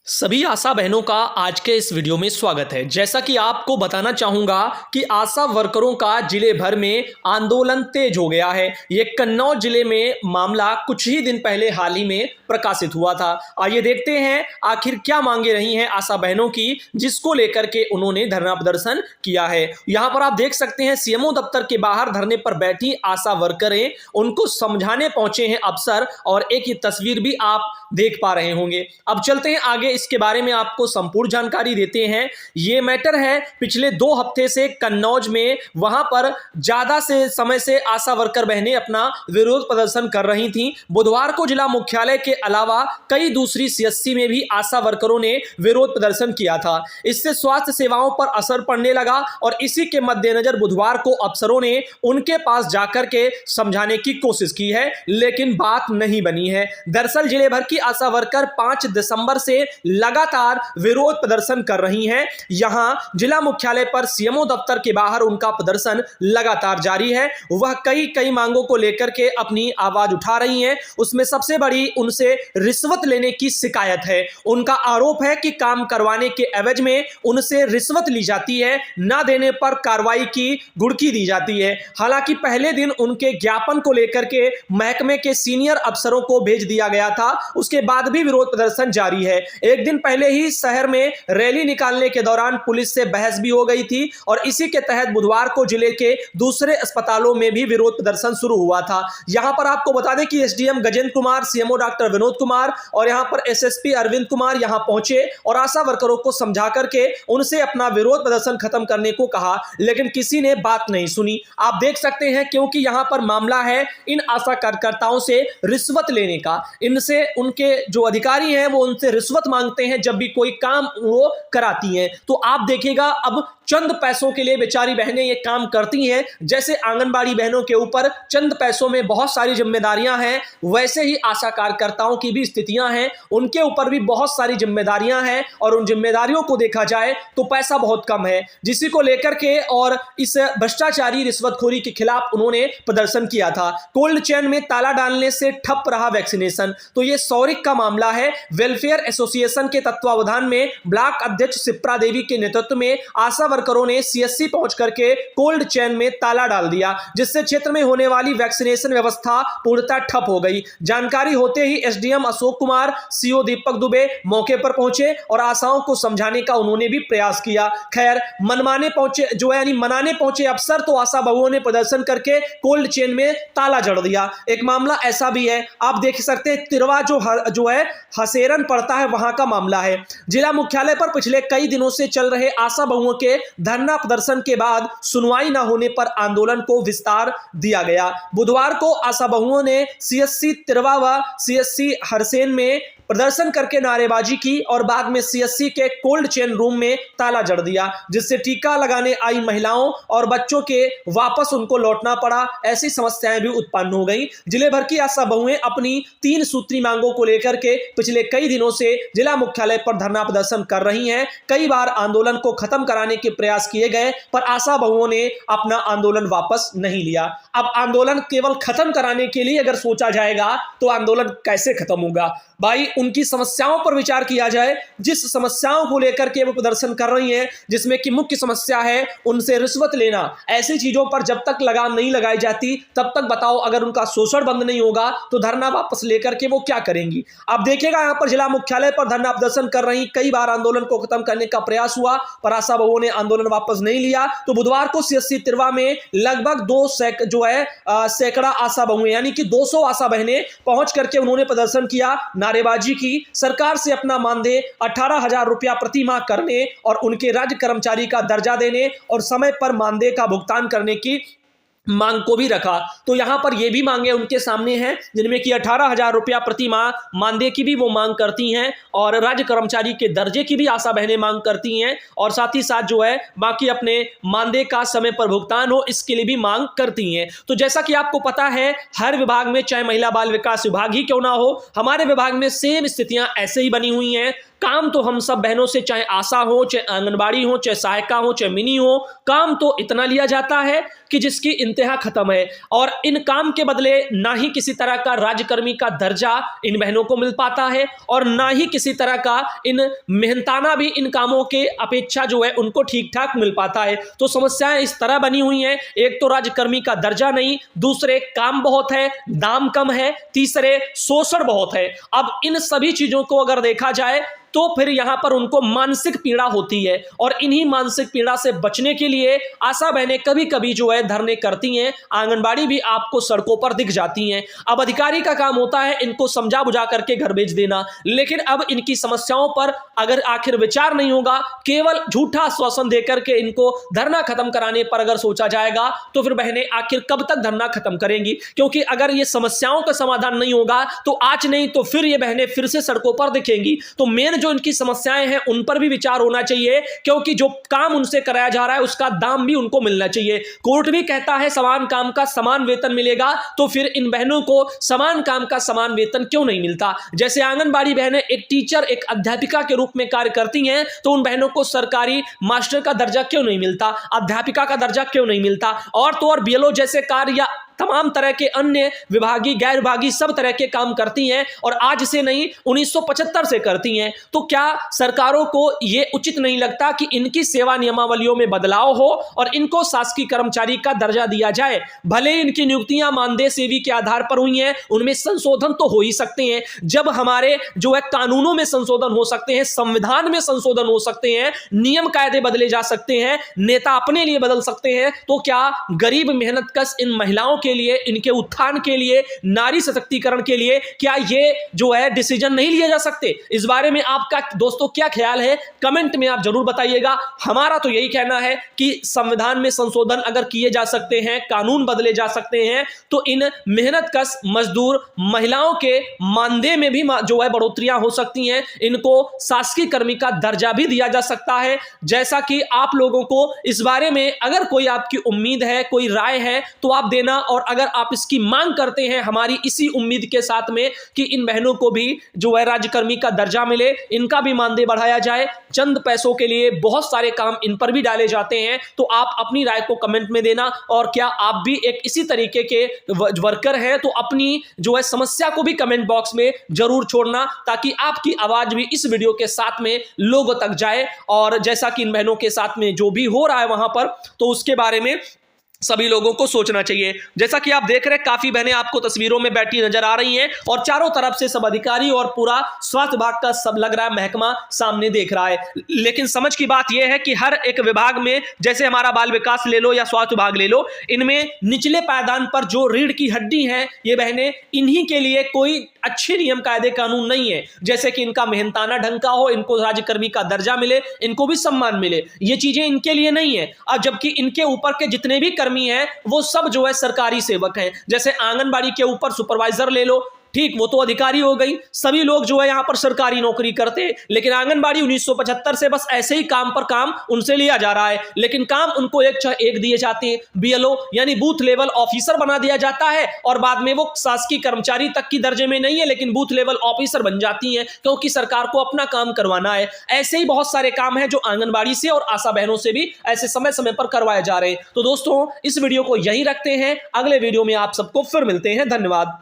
सभी आशा बहनों का आज के इस वीडियो में स्वागत है। जैसा कि आपको बताना चाहूंगा कि आशा वर्करों का जिले भर में आंदोलन तेज हो गया है। ये कन्नौज जिले में मामला कुछ ही दिन पहले हाल ही में प्रकाशित हुआ था। आइए देखते हैं आखिर क्या मांगे रही हैं आशा बहनों की, जिसको लेकर के उन्होंने धरना प्रदर्शन किया है। यहाँ पर आप देख सकते हैं सीएमओ दफ्तर के बाहर धरने पर बैठी आशा वर्करें उनको समझाने पहुंचे हैं अफसर, और एक ही तस्वीर भी आप देख पा रहे होंगे। अब चलते हैं आगे, इसके बारे में आपको संपूर्ण जानकारी देते हैं। ये मैटर है पिछले 2 हफ्ते से कन्नौज में, वहां पर ज्यादा से समय से आशा वर्कर बहनें अपना विरोध प्रदर्शन कर रही थीं। बुधवार को जिला मुख्यालय के अलावा कई दूसरी सीएससी में भी आशा वर्करों ने विरोध प्रदर्शन किया था। इससे स्वास्थ्य सेवाओं पर असर पड़ने लगा और इसी के मद्देनजर बुधवार को अफसरों ने उनके पास जाकर के समझाने की कोशिश की है, लेकिन बात नहीं बनी है। दरअसल जिले भर की आशा वर्कर 5 दिसंबर से लगातार विरोध प्रदर्शन कर रही हैं। यहां जिला मुख्यालय पर सीएमओ दफ्तर के बाहर उनका प्रदर्शन लगातार जारी है। वह कई मांगों को लेकर के अपनी आवाज उठा रही हैं। उसमें सबसे बड़ी उनसे रिश्वत लेने की शिकायत है। उनका आरोप है कि काम करवाने के एवज में उनसे रिश्वत ली जाती है, ना देने पर कार्रवाई की गुड़की दी जाती है। हालांकि पहले दिन उनके ज्ञापन को लेकर के महकमे के सीनियर अफसरों को भेज दिया गया था, उसके बाद भी विरोध प्रदर्शन जारी है। एक दिन पहले ही शहर में रैली निकालने के दौरान पुलिस से बहस भी हो गई थी और इसी के तहत बुधवार को जिले के दूसरे अस्पतालों में भी विरोध प्रदर्शन शुरू हुआ था। यहां पर आपको बता दें कि SDM Gajendra Kumar, CMO doctor Vinod Kumar और यहां पर एसएसपी अरविंद कुमार यहां पहुंचे और आशा वर्करों को समझा करके उनसे अपना विरोध प्रदर्शन खत्म करने को कहा, लेकिन किसी ने बात नहीं सुनी। आप देख सकते हैं, क्योंकि यहां पर मामला है इन आशा कार्यकर्ताओं से रिश्वत लेने का। इनसे उनके जो अधिकारी हैं वो उनसे रिश्वत मांगते हैं जब भी कोई काम वो कराती हैं। तो आप देखिएगा, अब चंद पैसों के लिए बेचारी बहनें ये काम करती हैं। जैसे आंगनबाड़ी बहनों के ऊपर चंद पैसों में बहुत सारी जिम्मेदारियां हैं, वैसे ही आशा कार्यकर्ताओं की भी स्थितियां हैं, उनके ऊपर भी बहुत सारी जिम्मेदारियां हैं और उन जिम्मेदारियों को देखा जाए तो पैसा बहुत कम है, जिसी को लेकर के और इस भ्रष्टाचारी रिश्वतखोरी के खिलाफ उन्होंने प्रदर्शन किया था। कोल्ड चेन में ताला डालने से ठप रहा वैक्सीनेशन, तो ये सौरिक का मामला है। वेलफेयर एसोसिएशन के तत्वावधान में ब्लॉक अध्यक्ष शिप्रा देवी के नेतृत्व में आशा वर्करों ने सीएससी पहुंच करके कोल्ड चेन में ताला डाल दिया, जिससे क्षेत्र में होने वाली वैक्सीनेशन व्यवस्था पूर्णतः ठप हो गई। जानकारी होते ही एसडीएम अशोक कुमार, सीओ दीपक दुबे मौके पर पहुंचे और आशाओं को समझाने का उन्होंने भी प्रयास किया। खैर, मनमाने पहुंचे यानी मनाने पहुंचे अफसर तो आशा बहुओं ने प्रदर्शन करके कोल्ड चेन में ताला जड़ दिया। एक मामला ऐसा भी है, आप देख सकते हैं, तिरवा जो है हसेरन पड़ता है, वहां का मामला है। जिला मुख्यालय पर पिछले कई दिनों से चल रहे आशा बहुओं के धरना प्रदर्शन के बाद सुनवाई न होने पर आंदोलन को विस्तार दिया गया। बुधवार को आशा बहुओं ने सीएससी तिरवा व सीएससी हरसेन में प्रदर्शन करके नारेबाजी की और बाद में सीएससी के कोल्ड चेन रूम में ताला जड़ दिया, जिससे टीका लगाने आई महिलाओं और बच्चों के वापस उनको लौटना पड़ा। ऐसी समस्याएं भी उत्पन्न हो गई। जिले भर की आशा बहुएं अपनी 3 सूत्री मांगों को लेकर के पिछले कई दिनों से जिला मुख्यालय पर धरना प्रदर्शन कर रही हैं। कई बार आंदोलन को खत्म कराने के प्रयास किए गए, पर आशा बहुओं ने अपना आंदोलन वापस नहीं लिया। अब आंदोलन केवल खत्म कराने के लिए अगर सोचा जाएगा तो आंदोलन कैसे खत्म होगा भाई? उनकी समस्याओं पर विचार किया जाए। जिस समस्याओं को लेकर के वो प्रदर्शन कर रही हैं, जिसमें कि मुख्य समस्या है उनसे रिश्वत लेना, ऐसी चीजों पर जब तक लगाम नहीं लगाई जाती तब तक बताओ, अगर उनका शोषण बंद नहीं होगा तो धरना वापस लेकर के वो क्या करेंगी? आप देखिएगा, यहां पर जिला मुख्यालय पर धरना प्रदर्शन कर रही कई बार आंदोलन को खत्म करने का प्रयास हुआ, पर आशा बहुओं ने आंदोलन वापस नहीं लिया। तो बुधवार को सीएससी तिरवा में लगभग 2 सैकड़ा आशा बहुएं यानी कि 200 आशा बहनें पहुंच करके उन्होंने प्रदर्शन किया, नारेबाजी की, सरकार से अपना मानदेय 18,000 रुपया प्रति माह करने और उनके राज्य कर्मचारी का दर्जा देने और समय पर मानदेय का भुगतान करने की मांग को भी रखा। तो यहां पर यह भी मांगे उनके सामने हैं, जिनमें कि 18,000 रुपया प्रति माह मानदेय की भी वो मांग करती हैं और राज्य कर्मचारी के दर्जे की भी आशा बहनें मांग करती हैं, और साथ ही साथ जो है बाकी अपने मानदेय का समय पर भुगतान हो, इसके लिए भी मांग करती हैं। तो जैसा कि आपको पता है, हर विभाग में, चाहे महिला बाल विकास विभाग ही क्यों ना हो, हमारे विभाग में सेम स्थितियां ऐसे ही बनी हुई हैं। काम तो हम सब बहनों से, चाहे आशा हो, चाहे आंगनबाड़ी हो, चाहे सहायिका हो, चाहे मिनी हो, काम तो इतना लिया जाता है कि जिसकी इंतहा खत्म है और इन काम के बदले ना ही किसी तरह का राज्यकर्मी का दर्जा इन बहनों को मिल पाता है और ना ही किसी तरह का इन मेहनताना भी इन कामों के अपेक्षा जो है उनको ठीक ठाक मिल पाता है। तो समस्याएं इस तरह बनी हुई हैं, एक तो राज्यकर्मी का दर्जा नहीं, दूसरे काम बहुत है, दाम कम है, तीसरे शोषण बहुत है। अब इन सभी चीजों को अगर देखा जाए तो फिर यहां पर उनको मानसिक पीड़ा होती है और इन्हीं मानसिक पीड़ा से बचने के लिए आशा बहनें कभी कभी जो है धरने करती हैं, आंगनबाड़ी भी आपको सड़कों पर दिख जाती हैं। अब अधिकारी का काम होता है इनको समझा बुझा करके घर भेज देना, लेकिन अब इनकी समस्याओं पर अगर आखिर विचार नहीं होगा, केवल झूठा आश्वासन देकर के इनको धरना खत्म कराने पर अगर सोचा जाएगा तो फिर बहनें आखिर कब तक धरना खत्म करेंगी? क्योंकि अगर ये समस्याओं का समाधान नहीं होगा तो आज नहीं तो फिर ये बहनें फिर से सड़कों पर दिखेंगी। तो मेन जो इनकी समस्याएं हैं उन पर भी विचार होना चाहिए, क्योंकि जो काम उनसे कराया जा रहा है उसका दाम भी उनको मिलना चाहिए। कोर्ट भी कहता है समान काम का समान वेतन मिलेगा, तो फिर इन बहनों को समान काम का समान वेतन क्यों नहीं मिलता? जैसे आंगनबाड़ी बहनें एक टीचर, एक अध्यापिका के रूप में कार्य करती हैं, तो उन बहनों को सरकारी मास्टर का दर्जा क्यों नहीं मिलता, अध्यापिका का दर्जा क्यों नहीं मिलता? और तो और बीएलओ जैसे कार्य या तमाम तरह के अन्य विभागीय गैर विभागीय सब तरह के काम करती हैं और आज से नहीं 1975 से करती हैं। तो क्या सरकारों को यह उचित नहीं लगता कि इनकी सेवा नियमावलियों में बदलाव हो और इनको शासकीय कर्मचारी का दर्जा दिया जाए? भले इनकी नियुक्तियां मानदेय सेवी के आधार पर हुई हैं, उनमें संशोधन तो हो ही सकते हैं। जब हमारे जो है कानूनों में संशोधन हो सकते हैं, संविधान में संशोधन हो सकते हैं, नियम कायदे बदले जा सकते हैं, नेता अपने लिए बदल सकते हैं, तो क्या गरीब मेहनतकश इन महिलाओं के लिए, इनके उत्थान के लिए, नारी सशक्तिकरण के लिए क्या ये जो है डिसीजन नहीं लिए जा सकते? इस बारे में आपका दोस्तों क्या ख्याल है? कमेंट में आप जरूर बताइएगा। हमारा तो यही कहना है कि संविधान में संशोधन अगर किए जा सकते हैं, कानून बदले जा सकते हैं, तो इन मेहनतकश मजदूर महिलाओं के मानदेय में भी जो है बढ़ोतरियां हो सकती हैं, इनको शासकीय कर्मी का दर्जा भी दिया जा सकता है। जैसा कि आप लोगों को इस बारे में अगर कोई आपकी उम्मीद है, कोई राय है, तो आप देना। और अगर आप इसकी मांग करते हैं हमारी इसी उम्मीद के साथ में कि इन बहनों को भी जो है राज्यकर्मी का दर्जा मिले, इनका भी मानदेय बढ़ाया जाए, चंद पैसों के लिए बहुत सारे काम इन पर भी डाले जाते हैं, तो आप अपनी राय को कमेंट में देना। और क्या आप भी एक इसी तरीके के वर्कर हैं तो अपनी जो है समस्या को भी कमेंट बॉक्स में जरूर छोड़ना, ताकि आपकी आवाज भी इस वीडियो के साथ में लोगों तक जाए। और जैसा कि इन बहनों के साथ में जो भी हो रहा है वहां पर, तो उसके बारे में सभी लोगों को सोचना चाहिए। जैसा कि आप देख रहे हैं काफी बहनें आपको तस्वीरों में बैठी नजर आ रही हैं और चारों तरफ से सब अधिकारी और पूरा स्वास्थ्य विभाग का सब लग रहा है महकमा सामने देख रहा है। लेकिन समझ की बात यह है कि हर एक विभाग में, जैसे हमारा बाल विकास ले लो या स्वास्थ्य विभाग ले लो, इनमें निचले पायदान पर जो रीढ़ की हड्डी है ये बहनें, इन्हीं के लिए कोई अच्छे नियम कायदे कानून नहीं है। जैसे कि इनका मेहनताना ढंग का हो, इनको राज्यकर्मी का दर्जा मिले, इनको भी सम्मान मिले, ये चीजें इनके लिए नहीं है। और जबकि इनके ऊपर के जितने भी कर्मी हैं वो सब जो है सरकारी सेवक हैं। जैसे आंगनबाड़ी के ऊपर सुपरवाइजर ले लो, ठीक, वो तो अधिकारी हो गई, सभी लोग जो है यहां पर सरकारी नौकरी करते हैं। लेकिन आंगनबाड़ी 1975 से बस ऐसे ही काम पर काम उनसे लिया जा रहा है, लेकिन काम उनको एक दिए जाते हैं। बीएलओ यानी बूथ लेवल ऑफिसर बना दिया जाता है और बाद में वो शासकीय कर्मचारी तक की दर्जे में नहीं है, लेकिन बूथ लेवल ऑफिसर बन जाती हैं, क्योंकि सरकार को अपना काम करवाना है। ऐसे ही बहुत सारे काम हैं जो आंगनबाड़ी से और आशा बहनों से भी ऐसे समय समय पर करवाए जा रहे हैं। तो दोस्तों इस वीडियो को यही रखते हैं, अगले वीडियो में आप सबको फिर मिलते हैं। धन्यवाद।